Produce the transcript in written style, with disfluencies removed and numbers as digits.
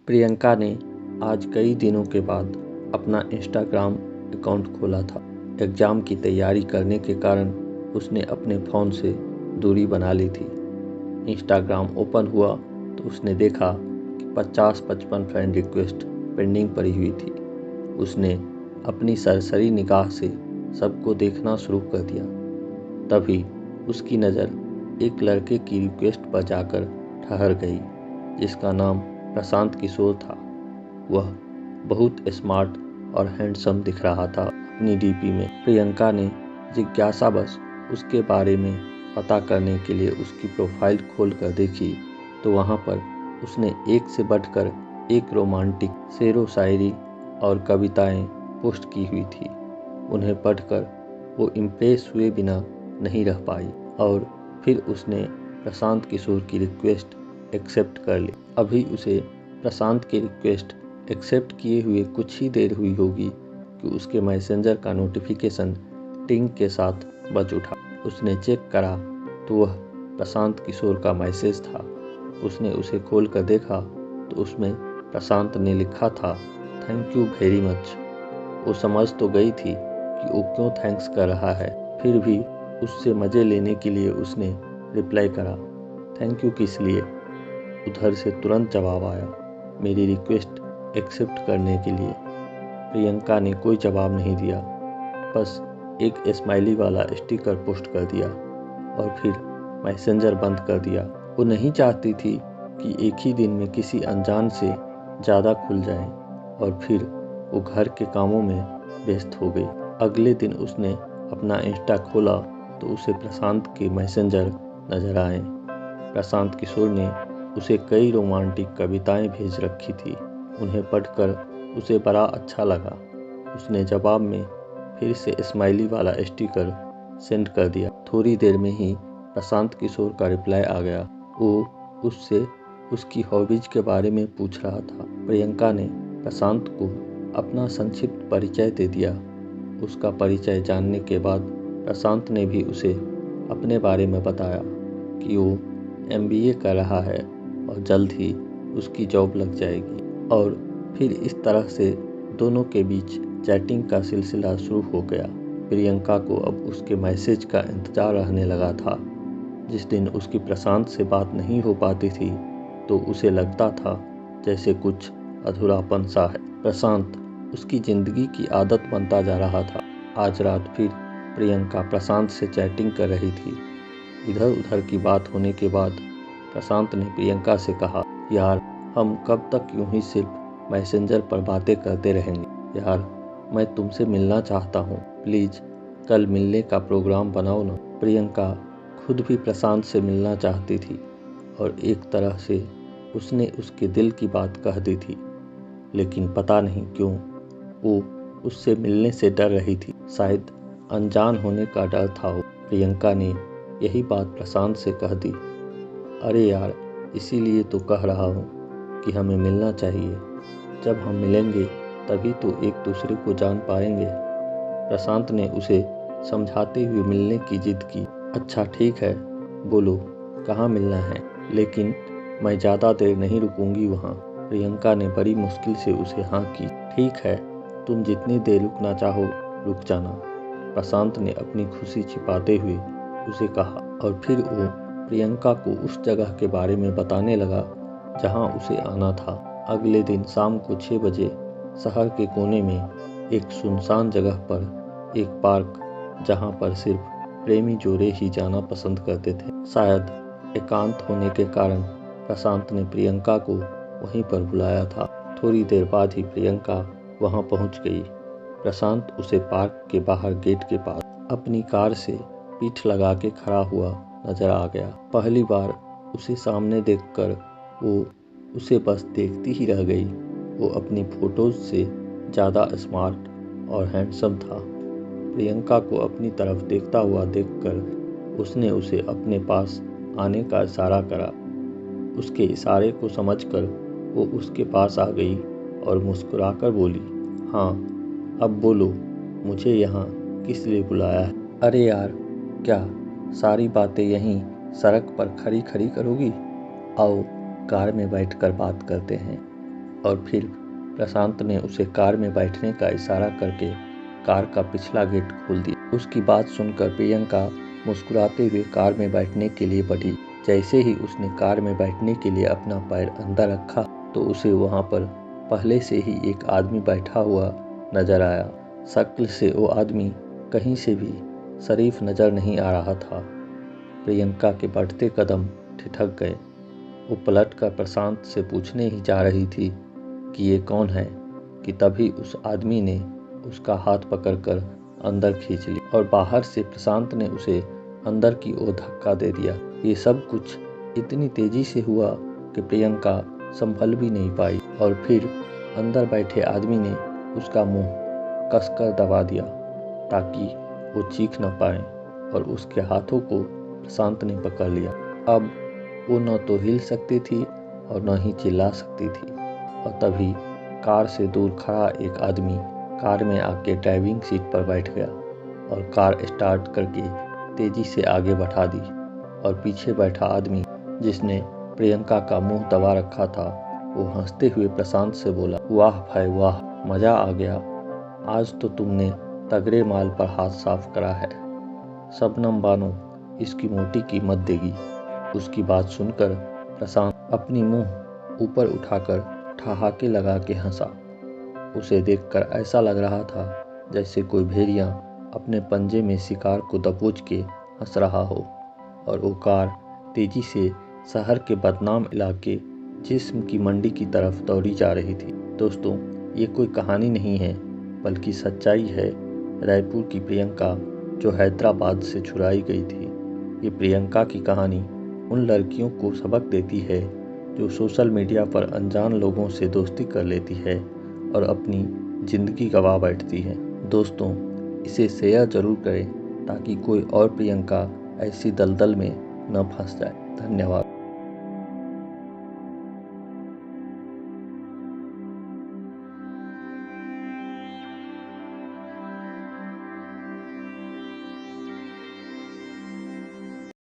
प्रियंका ने आज कई दिनों के बाद अपना इंस्टाग्राम अकाउंट खोला था। एग्ज़ाम की तैयारी करने के कारण उसने अपने फ़ोन से दूरी बना ली थी। इंस्टाग्राम ओपन हुआ तो उसने देखा कि 50-55 फ्रेंड रिक्वेस्ट पेंडिंग पड़ी हुई थी। उसने अपनी सरसरी निगाह से सबको देखना शुरू कर दिया। तभी उसकी नज़र एक लड़के की रिक्वेस्ट पर जाकर ठहर गई, जिसका नाम प्रशांत किशोर था। वह बहुत स्मार्ट और हैंडसम दिख रहा था अपनी डीपी में। प्रियंका ने जिज्ञासावश उसके बारे में पता करने के लिए उसकी प्रोफाइल खोल कर देखी तो वहाँ पर उसने एक से बढ़कर एक रोमांटिक शेरो शायरी और कविताएं पोस्ट की हुई थी। उन्हें पढ़कर वो इम्प्रेस हुए बिना नहीं रह पाई और फिर उसने प्रशांत किशोर की रिक्वेस्ट एक्सेप्ट कर ली। अभी उसे प्रशांत की रिक्वेस्ट एक्सेप्ट किए हुए कुछ ही देर हुई होगी कि उसके मैसेंजर का नोटिफिकेशन टिंग के साथ बज उठा। उसने चेक करा तो वह प्रशांत किशोर का मैसेज था। उसने उसे खोल कर देखा तो उसमें प्रशांत ने लिखा था, थैंक यू वेरी मच। वो समझ तो गई थी कि वो क्यों थैंक्स कर रहा है, फिर भी उससे मज़े लेने के लिए उसने रिप्लाई करा, थैंक यू किस लिए। उधर से तुरंत जवाब आया, मेरी रिक्वेस्ट एक्सेप्ट करने के लिए। प्रियंका ने कोई जवाब नहीं दिया, बस एक स्माइली वाला स्टिकर पोस्ट कर दिया और फिर मैसेंजर बंद कर दिया। वो नहीं चाहती थी कि एक ही दिन में किसी अनजान से ज़्यादा खुल जाए और फिर वो घर के कामों में व्यस्त हो गई। अगले दिन उसने अपना इंस्टा खोला तो उसे प्रशांत के मैसेंजर नजर आए। प्रशांत किशोर ने उसे कई रोमांटिक कविताएं भेज रखी थी। उन्हें पढ़कर उसे बड़ा अच्छा लगा। उसने जवाब में फिर से स्माइली वाला स्टिकर सेंड कर दिया। थोड़ी देर में ही प्रशांत किशोर का रिप्लाई आ गया। वो उससे उसकी हॉबीज के बारे में पूछ रहा था। प्रियंका ने प्रशांत को अपना संक्षिप्त परिचय दे दिया। उसका परिचय जानने के बाद प्रशांत ने भी उसे अपने बारे में बताया कि वो MBA कर रहा है और जल्द ही उसकी जॉब लग जाएगी। और फिर इस तरह से दोनों के बीच चैटिंग का सिलसिला शुरू हो गया। प्रियंका को अब उसके मैसेज का इंतजार रहने लगा था। जिस दिन उसकी प्रशांत से बात नहीं हो पाती थी तो उसे लगता था जैसे कुछ अधूरापन सा है। प्रशांत उसकी ज़िंदगी की आदत बनता जा रहा था। आज रात फिर प्रियंका प्रशांत से चैटिंग कर रही थी। इधर उधर की बात होने के बाद प्रशांत ने प्रियंका से कहा, यार हम कब तक यूं ही सिर्फ मैसेंजर पर बातें करते रहेंगे। यार मैं तुमसे मिलना चाहता हूँ, प्लीज़ कल मिलने का प्रोग्राम बनाओ ना। प्रियंका खुद भी प्रशांत से मिलना चाहती थी और एक तरह से उसने उसके दिल की बात कह दी थी, लेकिन पता नहीं क्यों वो उससे मिलने से डर रही थी। शायद अनजान होने का डर था। प्रियंका ने यही बात प्रशांत से कह दी, अरे यार इसीलिए तो कह रहा हूँ कि हमें मिलना चाहिए। जब हम मिलेंगे तभी तो एक दूसरे को जान पाएंगे। प्रशांत ने उसे समझाते हुए मिलने की जिद की। अच्छा ठीक है, बोलो कहाँ मिलना है, लेकिन मैं ज़्यादा देर नहीं रुकूंगी वहाँ। प्रियंका ने बड़ी मुश्किल से उसे हाँ की। ठीक है, तुम जितनी देर रुकना चाहो रुक जाना, प्रशांत ने अपनी खुशी छिपाते हुए उसे कहा। और फिर वो प्रियंका को उस जगह के बारे में बताने लगा जहाँ उसे आना था। अगले दिन शाम को 6 बजे शहर के कोने में एक सुनसान जगह पर एक पार्क, जहाँ पर सिर्फ प्रेमी जोड़े ही जाना पसंद करते थे। शायद एकांत होने के कारण प्रशांत ने प्रियंका को वहीं पर बुलाया था। थोड़ी देर बाद ही प्रियंका वहां पहुंच गई। प्रशांत उसे पार्क के बाहर गेट के पास अपनी कार से पीठ लगा के खड़ा हुआ नजर आ गया। पहली बार उसे सामने देखकर वो उसे बस देखती ही रह गई। वो अपनी फोटोज से ज़्यादा स्मार्ट और हैंडसम था। प्रियंका को अपनी तरफ देखता हुआ देखकर उसने उसे अपने पास आने का इशारा करा। उसके इशारे को समझकर वो उसके पास आ गई और मुस्कुराकर बोली, हाँ अब बोलो मुझे यहाँ किस लिए बुलाया है। अरे यार क्या सारी बातें यहीं सड़क पर खड़ी खड़ी करोगी? आओ कार में बैठकर बात करते हैं। और फिर प्रशांत ने उसे कार में बैठने का इशारा करके कार का पिछला गेट खोल दिया। उसकी बात सुनकर प्रियंका मुस्कुराते हुए कार में बैठने के लिए बढ़ी। जैसे ही उसने कार में बैठने के लिए अपना पैर अंदर रखा तो उसे वहां पर पहले से ही एक आदमी बैठा हुआ नजर आया। शक्ल से वो आदमी कहीं से भी शरीफ नजर नहीं आ रहा था। प्रियंका के बढ़ते कदम ठिठक गए। वो पलटकर प्रशांत से पूछने ही जा रही थी कि ये कौन है कि तभी उस आदमी ने उसका हाथ पकड़कर अंदर खींच लिया और बाहर से प्रशांत ने उसे अंदर की ओर धक्का दे दिया। ये सब कुछ इतनी तेजी से हुआ कि प्रियंका संभल भी नहीं पाई और फिर अंदर बैठे आदमी ने उसका मुंह कसकर दबा दिया ताकि वो चीख न पाए और उसके हाथों को प्रशांत ने पकड़ लिया। अब वो न तो हिल सकती थी और न ही चिल्ला सकती थी और तभी कार से दूर खड़ा एक आदमी कार में आके ड्राइविंग सीट पर बैठ गया और कार स्टार्ट करके तेजी से आगे बढ़ा दी और पीछे बैठा आदमी जिसने प्रियंका का मुंह दबा रखा था वो हंसते हुए प्रशांत से बोला, वाह भाई वाह, मजा आ गया, आज तो तुमने तगड़े माल पर हाथ साफ करा है। शबनम बानो इसकी मोटी कीमत देगी। उसकी बात सुनकर प्रशांत अपनी मुंह ऊपर उठाकर ठहाके लगा के हंसा। उसे देखकर ऐसा लग रहा था जैसे कोई भेड़िया अपने पंजे में शिकार को दबोच के हंस रहा हो और वो कार तेजी से शहर के बदनाम इलाके जिस्म की मंडी की तरफ दौड़ी जा रही थी। दोस्तों, ये कोई कहानी नहीं है बल्कि सच्चाई है रायपुर की प्रियंका जो हैदराबाद से छुड़ाई गई थी। ये प्रियंका की कहानी उन लड़कियों को सबक देती है जो सोशल मीडिया पर अनजान लोगों से दोस्ती कर लेती है और अपनी ज़िंदगी गंवा बैठती है। दोस्तों, इसे शेयर ज़रूर करें ताकि कोई और प्रियंका ऐसी दलदल में न फंस जाए। धन्यवाद।